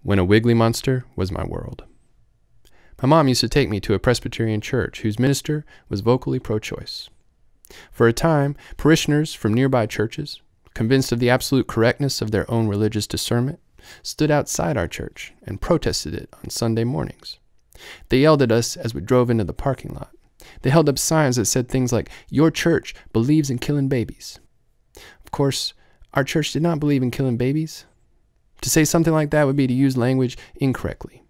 when a Wiggly monster was my world. My mom used to take me to a Presbyterian church whose minister was vocally pro-choice. For a time, parishioners from nearby churches, convinced of the absolute correctness of their own religious discernment, stood outside our church and protested it on Sunday mornings. They yelled at us as we drove into the parking lot. They held up signs that said things like, "Your church believes in killing babies." Of course, our church did not believe in killing babies. To say something like that would be to use language incorrectly.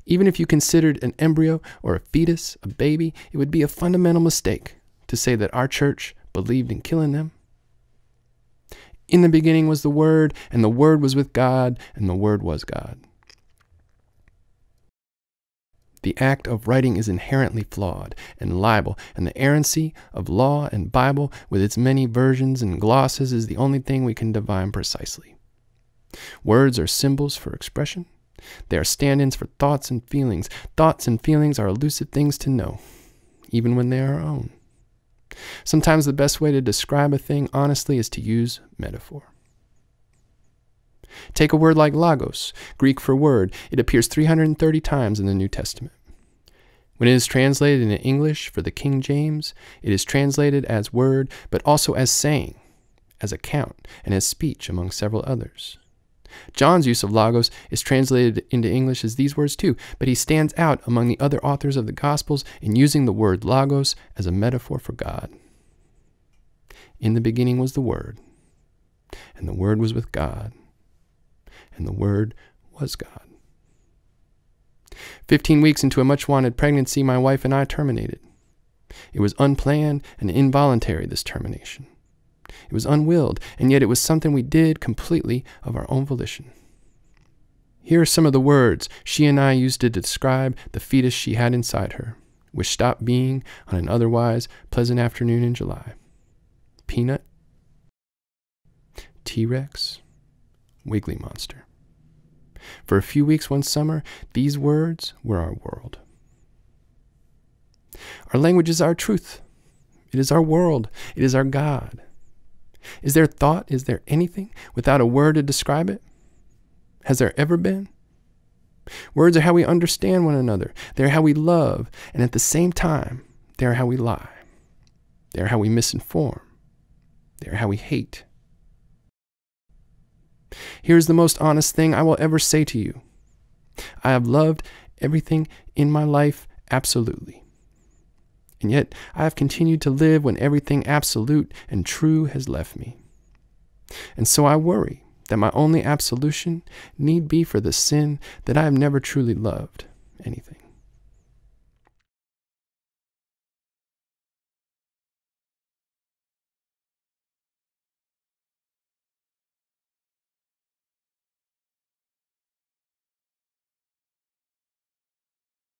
Even if you considered an embryo or a fetus a baby, it would be a fundamental mistake to say that our church believed in killing them. In the beginning was the Word, and the Word was with God, and the Word was God. The act of writing is inherently flawed and liable, and the errancy of law and Bible with its many versions and glosses is the only thing we can divine precisely. Words are symbols for expression. They are stand-ins for thoughts and feelings. Thoughts and feelings are elusive things to know, even when they are our own. Sometimes the best way to describe a thing honestly is to use metaphor. Take a word like logos, Greek for word. It appears 330 times in the New Testament. When it is translated into English for the King James, it is translated as word, but also as saying, as account, and as speech, among several others. John's use of logos is translated into English as these words too, but he stands out among the other authors of the Gospels in using the word logos as a metaphor for God. In the beginning was the Word, and the Word was with God, and the Word was God. 15 weeks into a much-wanted pregnancy, my wife and I terminated. It was unplanned and involuntary, this termination. It was unwilled, and yet it was something we did completely of our own volition. Here are some of the words she and I used to describe the fetus she had inside her, which stopped being on an otherwise pleasant afternoon in July. Peanut, T-Rex, Wiggly monster. For a few weeks one summer, these words were our world. Our language is our truth. It is our world. It is our God. Is there thought? Is there anything without a word to describe it? Has there ever been? Words are how we understand one another. They're how we love, and at the same time, they're how we lie. They're how we misinform. They're how we hate. Here's the most honest thing I will ever say to you. I have loved everything in my life absolutely. And yet I have continued to live when everything absolute and true has left me. And so I worry that my only absolution need be for the sin that I have never truly loved anything.